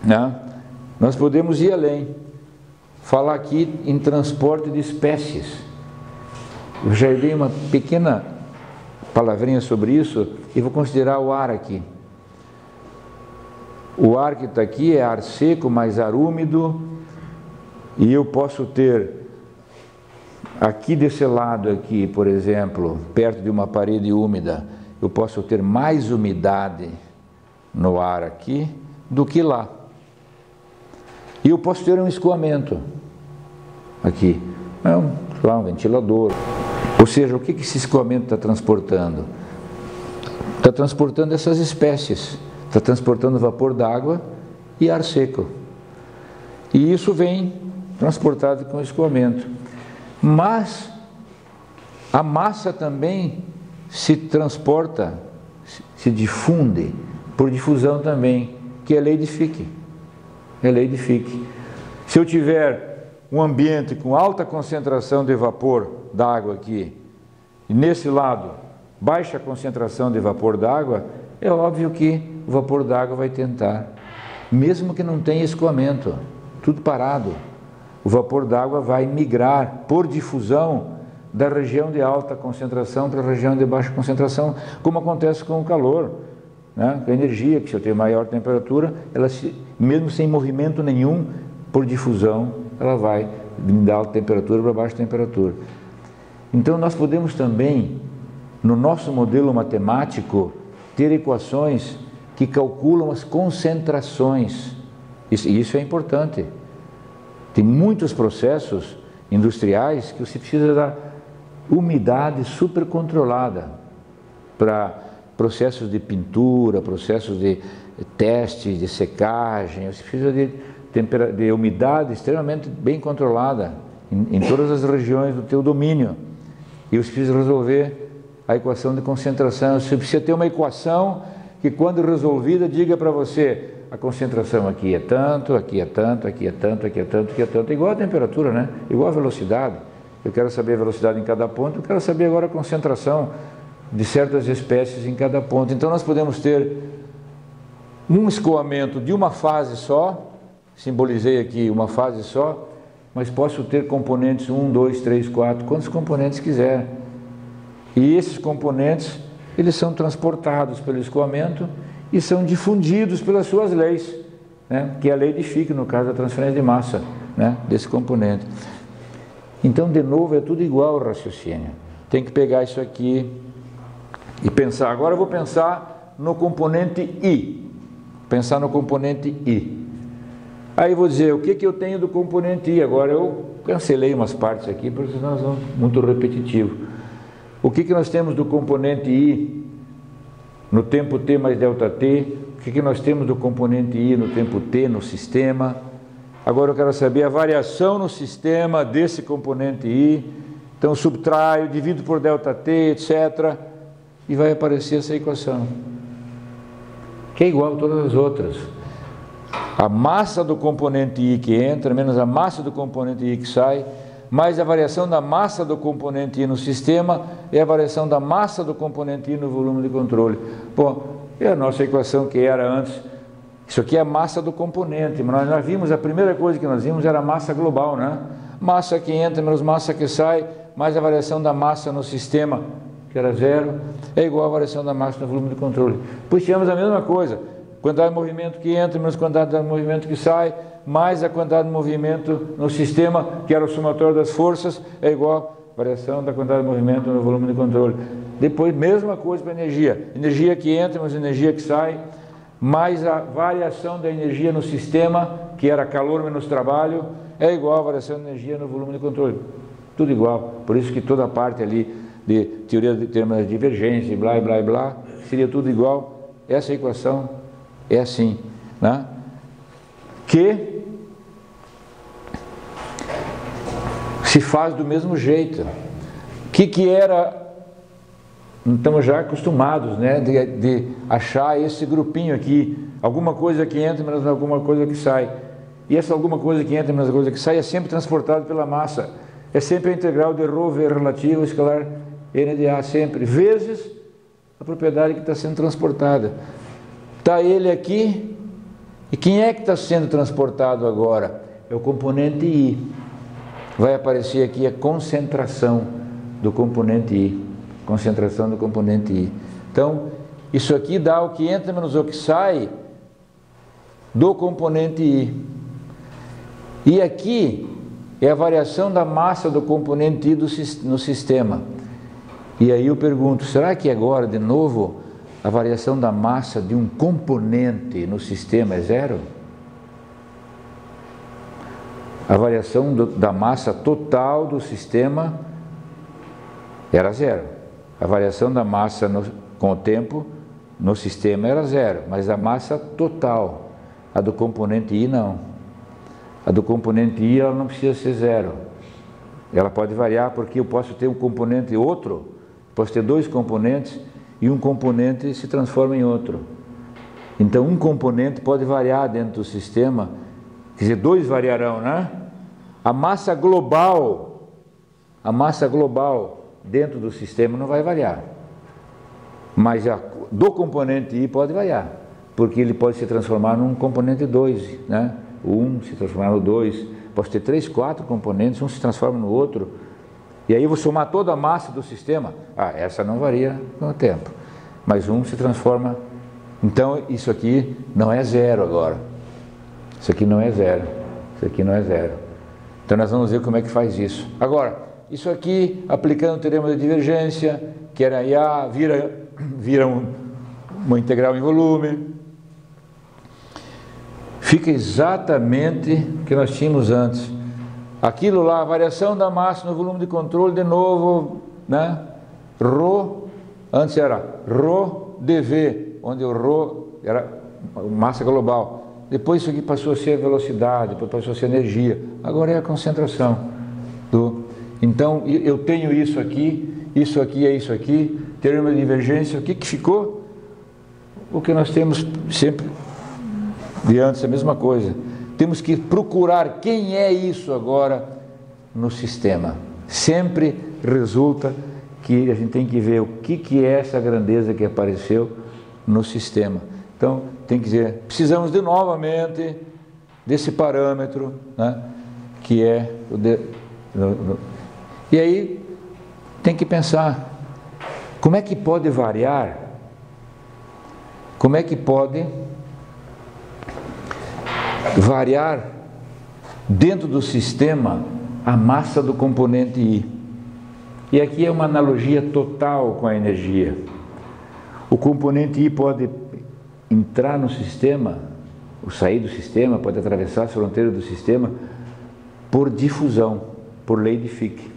né? Nós podemos ir além, falar aqui em transporte de espécies. Eu já dei uma pequena palavrinha sobre isso e vou considerar o ar aqui. O ar que está aqui é ar seco mais ar úmido, e eu posso ter aqui desse lado aqui, por exemplo, perto de uma parede úmida, eu posso ter mais umidade no ar aqui do que lá. E eu posso ter um escoamento aqui, um ventilador. Ou seja, o que esse escoamento está transportando? Está transportando essas espécies, está transportando vapor d'água e ar seco. E isso vem transportado com escoamento. Mas a massa também se transporta, se difunde por difusão também, que é lei de Fick. É lei de Fick. Se eu tiver um ambiente com alta concentração de vapor d'água aqui, e nesse lado baixa concentração de vapor d'água, é óbvio que o vapor d'água vai tentar, mesmo que não tenha escoamento, tudo parado, o vapor d'água vai migrar por difusão da região de alta concentração para a região de baixa concentração, como acontece com o calor, né? Com a energia, que se eu tenho maior temperatura, ela mesmo sem movimento nenhum, por difusão, ela vai da alta temperatura para baixa temperatura. Então nós podemos também, no nosso modelo matemático, ter equações que calculam as concentrações. Isso é importante. Tem muitos processos industriais que você precisa da umidade super controlada para processos de pintura, processos de teste, de secagem. Você precisa de umidade extremamente bem controlada em todas as regiões do teu domínio. E você precisa resolver a equação de concentração. Você precisa ter uma equação que, quando resolvida, diga para você: a concentração aqui é tanto, aqui é tanto, aqui é tanto, aqui é tanto, aqui é tanto. Igual a temperatura, né? Igual a velocidade. Eu quero saber a velocidade em cada ponto, eu quero saber agora a concentração de certas espécies em cada ponto. Então nós podemos ter um escoamento de uma fase só, simbolizei aqui uma fase só, mas posso ter componentes 1, 2, 3, 4, quantos componentes quiser. E esses componentes, eles são transportados pelo escoamento e são difundidos pelas suas leis, né? Que é a lei de Fick, no caso da transferência de massa, né? Desse componente. Então, de novo, é tudo igual ao raciocínio. Tem que pegar isso aqui e pensar. Agora eu vou pensar no componente I. Pensar no componente I. Aí eu vou dizer, o que eu tenho do componente I? Agora eu cancelei umas partes aqui, porque senão nós vamos muito repetitivo. O que nós temos do componente I no tempo t mais delta t? O que nós temos do componente I no tempo t no sistema? Agora eu quero saber a variação no sistema desse componente I. Então subtraio, divido por delta t, etc. E vai aparecer essa equação, que é igual a todas as outras. A massa do componente I que entra, menos a massa do componente I que sai, mais a variação da massa do componente I no sistema, é a variação da massa do componente I no volume de controle. Bom, é a nossa equação que era antes. Isso aqui é a massa do componente, mas nós vimos, a primeira coisa que nós vimos era a massa global, né? Massa que entra menos massa que sai, mais a variação da massa no sistema, que era 0, é igual à variação da massa no volume de controle. Pois tivemos a mesma coisa, quantidade de movimento que entra menos quantidade de movimento que sai, mais a quantidade de movimento no sistema, que era o somatório das forças, é igual à variação da quantidade de movimento no volume de controle. Depois, mesma coisa para a energia. Energia que entra menos energia que sai, mais a variação da energia no sistema, que era calor menos trabalho, é igual à variação da energia no volume de controle. Tudo igual. Por isso que toda a parte ali de teoria de termos de divergência, e blá, blá, blá, seria tudo igual. Essa equação é assim, né? Que se faz do mesmo jeito. O que era... Estamos já acostumados, né, de achar esse grupinho aqui, alguma coisa que entra menos alguma coisa que sai. E essa alguma coisa que entra menos coisa que sai é sempre transportado pela massa. É sempre a integral de ρ v relativo escalar n de A, sempre, vezes a propriedade que está sendo transportada. Está ele aqui E quem é que está sendo transportado agora? É o componente I. Vai aparecer aqui a concentração do componente I. Concentração do componente I. Então, isso aqui dá o que entra menos o que sai do componente I. E aqui é a variação da massa do componente I no sistema. E aí eu pergunto, será que agora, de novo, a variação da massa de um componente no sistema é zero? A variação da massa total do sistema era zero. A variação da massa com o tempo no sistema era zero, mas a massa total, a do componente I não. A do componente I ela não precisa ser zero. Ela pode variar porque eu posso ter um componente outro, posso ter dois componentes e um componente se transforma em outro. Então um componente pode variar dentro do sistema, quer dizer, dois variarão, né? A massa global dentro do sistema não vai variar, mas do componente I pode variar, porque ele pode se transformar num componente 2, né? O 1 se transformar no 2, posso ter 3, 4 componentes, um se transforma no outro, e aí eu vou somar toda a massa do sistema, essa não varia com o tempo, mas um se transforma, então isso aqui não é zero agora, isso aqui não é zero, isso aqui não é zero, então nós vamos ver como é que faz isso. Agora, isso aqui, aplicando o teorema de divergência, que era IA, vira uma integral em volume, fica exatamente o que nós tínhamos antes. Aquilo lá, a variação da massa no volume de controle, de novo, né? Rho, antes era Rho dV, onde o Rho era massa global. Depois isso aqui passou a ser a velocidade, depois passou a ser a energia. Agora é a concentração. Então, eu tenho isso aqui é isso aqui, teorema de divergência, o que ficou? O que nós temos sempre de antes, a mesma coisa. Temos que procurar quem é isso agora no sistema. Sempre resulta que a gente tem que ver o que é essa grandeza que apareceu no sistema. Então, tem que dizer, precisamos novamente desse parâmetro, né, que é e aí tem que pensar, como é que pode variar? Como é que pode variar dentro do sistema a massa do componente I? E aqui é uma analogia total com a energia. O componente I pode entrar no sistema, ou sair do sistema, pode atravessar as fronteiras do sistema por difusão, por lei de Fick,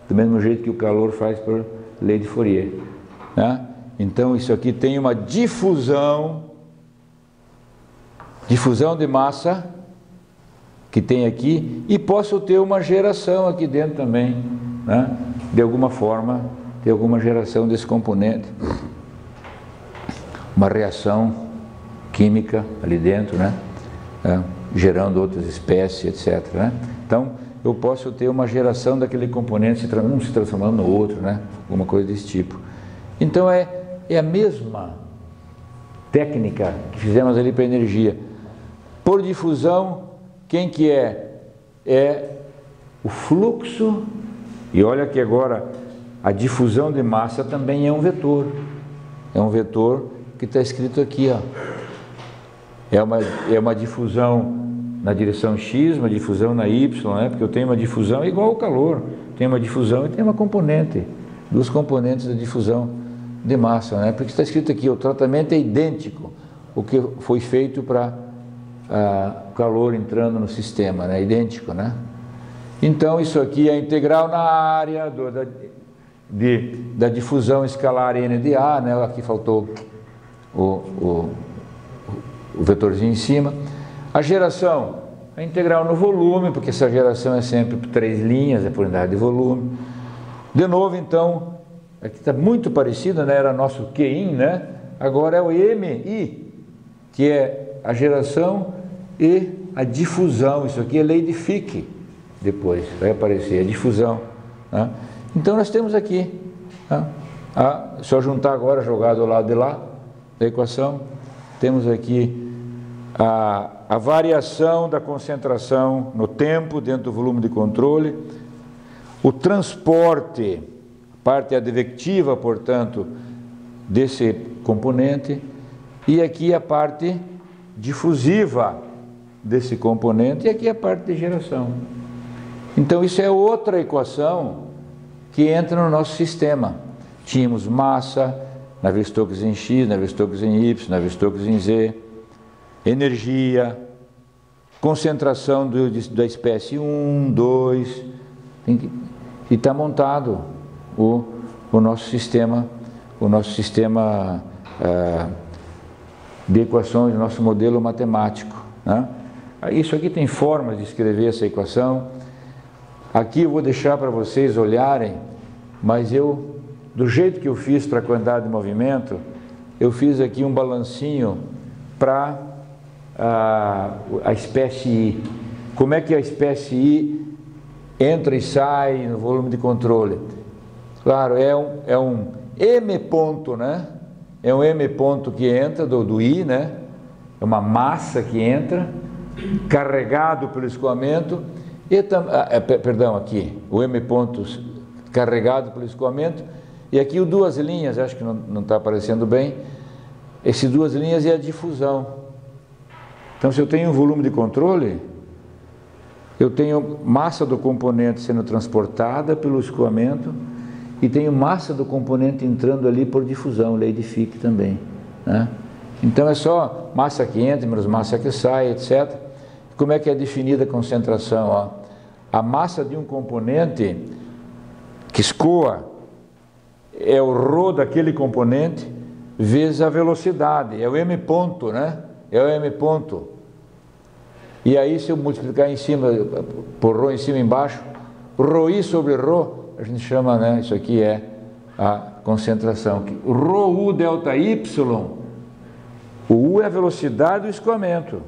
do mesmo jeito que o calor faz por lei de Fourier, né? Então isso aqui tem uma difusão de massa que tem aqui, e posso ter uma geração aqui dentro também, né? De alguma forma, ter alguma geração desse componente, uma reação química ali dentro, né? Gerando outras espécies, etc, né? Então eu posso ter uma geração daquele componente um se transformando no outro, né? Alguma coisa desse tipo. Então é a mesma técnica que fizemos ali para a energia. Por difusão, quem que é? É o fluxo, e olha que agora a difusão de massa também é um vetor. É um vetor que está escrito aqui, ó. É uma difusão na direção X, uma difusão na Y, né? Porque eu tenho uma difusão igual ao calor. Tem uma difusão e tem uma componente, duas componentes da difusão de massa, né? Porque está escrito aqui, o tratamento é idêntico o que foi feito para calor entrando no sistema, né? Idêntico, né? Então isso aqui é integral na área da difusão escalar N de A, né? Aqui faltou o vetorzinho em cima. A geração é integral no volume, porque essa geração é sempre por 3 linhas, é por unidade de volume. De novo, então, aqui está muito parecido, né? Era nosso Qin, né? Agora é o MI, que é a geração e a difusão. Isso aqui é lei de Fick, depois vai aparecer a difusão, né? Então nós temos aqui, né? Só juntar agora, jogar do lado de lá da equação, temos aqui a variação da concentração no tempo dentro do volume de controle, o transporte, parte advectiva, portanto, desse componente, e aqui a parte difusiva desse componente, e aqui a parte de geração. Então isso é outra equação que entra no nosso sistema. Tínhamos massa, Navier-Stokes em X, Navier-Stokes em Y, Navier-Stokes em Z, energia, concentração da espécie 1, 2, e está montado o nosso sistema, de equações, o nosso modelo matemático, né? Isso aqui tem formas de escrever essa equação. Aqui eu vou deixar para vocês olharem, mas do jeito que eu fiz para a quantidade de movimento, eu fiz aqui um balancinho para a espécie I. Como é que a espécie I entra e sai no volume de controle? Claro, é um M ponto, né? É um M ponto que entra do I, né? É uma massa que entra, carregado pelo escoamento, perdão, aqui, o M ponto carregado pelo escoamento, e aqui o duas linhas, acho que não está aparecendo bem, essas duas linhas é a difusão. Então, se eu tenho um volume de controle, eu tenho massa do componente sendo transportada pelo escoamento e tenho massa do componente entrando ali por difusão, lei de Fick também, né? Então é só massa que entra menos massa que sai, etc. Como é que é definida a concentração? Ó? A massa de um componente que escoa é o ρ daquele componente vezes a velocidade, é o M ponto, né? É o M ponto. E aí, se eu multiplicar em cima, por ρ em cima e embaixo, ρi sobre ρ, a gente chama, né? Isso aqui é a concentração. ρu delta Y, o U é a velocidade do escoamento.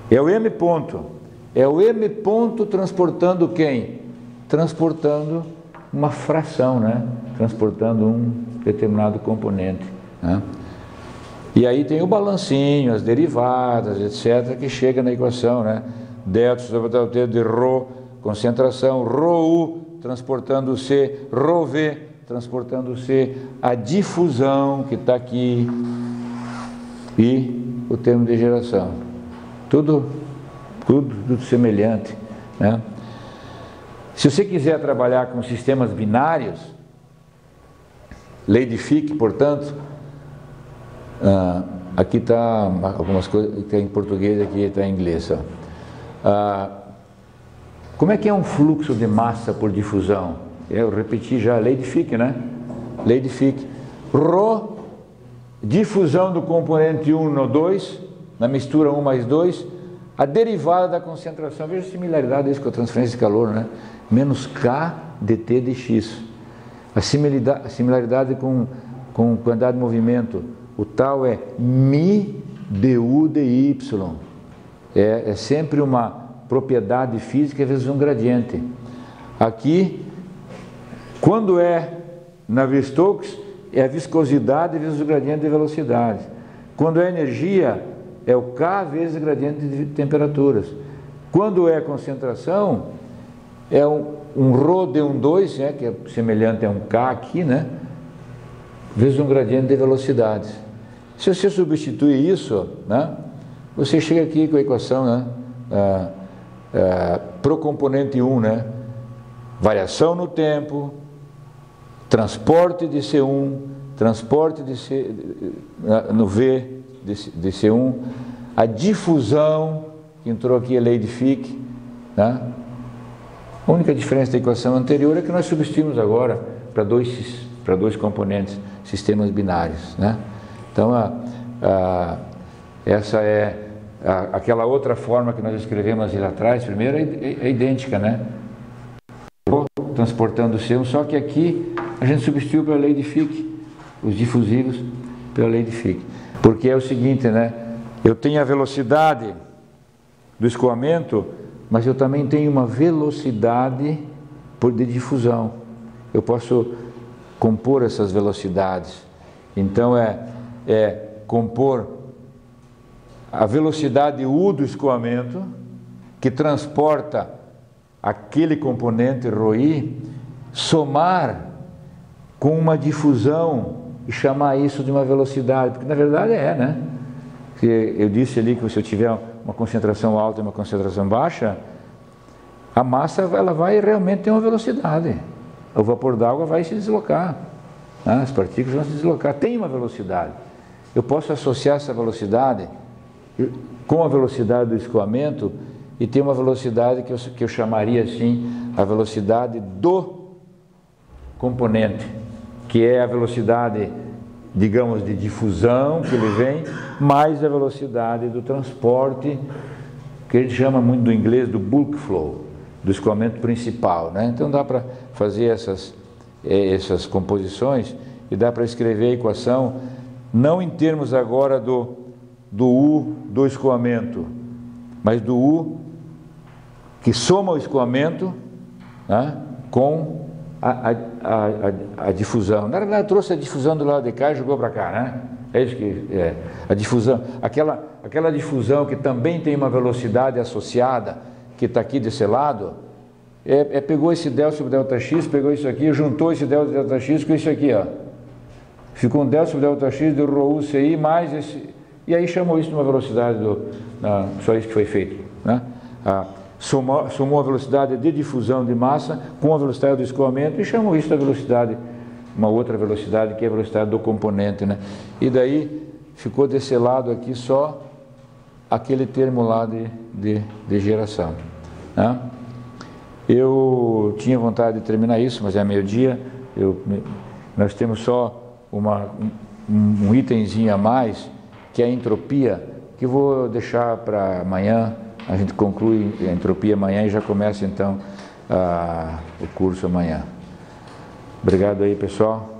É o M ponto. É o M ponto transportando quem? Transportando uma fração, né? Transportando um determinado componente, né? E aí tem o balancinho, as derivadas, etc., que chega na equação, né? Delta sobre o T de ρ, concentração, ρu transportando C, ρv transportando C, a difusão que está aqui e o termo de geração. Tudo semelhante, né? Se você quiser trabalhar com sistemas binários, lei de Fick, portanto, aqui está algumas coisas que está em português, aqui está em inglês. Como é que é um fluxo de massa por difusão? Eu repeti já a lei de Fick, né? Lei de Fick. Rho, difusão do componente 1 no 2, na mistura 1 mais 2, a derivada da concentração. Veja a similaridade disso com a transferência de calor, né? Menos K dt de X. A similaridade com quantidade de movimento. O tal é mi du de y. É sempre uma propriedade física vezes um gradiente. Aqui, quando é Navier-Stokes, é a viscosidade vezes o gradiente de velocidade. Quando é energia, é o K vezes o gradiente de temperaturas. Quando é concentração, é um ρ de 2, né, que é semelhante a um K aqui, né, vezes um gradiente de velocidades. Se você substituir isso, né, você chega aqui com a equação, né, para o componente 1, né, variação no tempo, transporte de C1, transporte de C, no V de C1, a difusão, que entrou aqui a lei de Fick, né? A única diferença da equação anterior é que nós substituímos agora para dois componentes, sistemas binários, né? Então, essa é aquela outra forma que nós escrevemos ali atrás, primeiro é idêntica, né? Transportando C1, só que aqui a gente substituiu pela lei de Fick, os difusivos pela lei de Fick. Porque é o seguinte, né? Eu tenho a velocidade do escoamento, mas eu também tenho uma velocidade de difusão. Eu posso compor essas velocidades. Então compor a velocidade U do escoamento, que transporta aquele componente ρI, somar com uma difusão e chamar isso de uma velocidade, porque na verdade né? Porque eu disse ali que se eu tiver uma concentração alta e uma concentração baixa, a massa ela vai realmente ter uma velocidade. O vapor d'água vai se deslocar, né? As partículas vão se deslocar, tem uma velocidade. Eu posso associar essa velocidade com a velocidade do escoamento e ter uma velocidade que eu chamaria assim, a velocidade do componente, que é a velocidade, digamos, de difusão que ele vem, mais a velocidade do transporte, que a gente chama muito do inglês do bulk flow, do escoamento principal, né? Então dá para fazer essas composições e dá para escrever a equação, não em termos agora do U do escoamento, mas do U que soma o escoamento, né, com a difusão. Na verdade, trouxe a difusão do lado de cá e jogou para cá, né? É isso que é. A difusão, aquela difusão que também tem uma velocidade associada, que está aqui desse lado, pegou esse del sobre ΔX, pegou isso aqui, juntou esse del sobre ΔX com isso aqui, ó. Ficou um del sobre ΔX do ρU CI mais esse, e aí chamou isso de uma velocidade só isso que foi feito, né? Somou a velocidade de difusão de massa com a velocidade do escoamento e chamou isso da velocidade, uma outra velocidade que é a velocidade do componente, né? E daí ficou desse lado aqui só aquele termo lá de geração, né? Eu tinha vontade de terminar isso, mas é meio-dia. Nós temos só um itemzinho a mais, que é a entropia, que eu vou deixar para amanhã. A gente conclui a entropia amanhã e já começa então o curso amanhã. Obrigado aí, pessoal.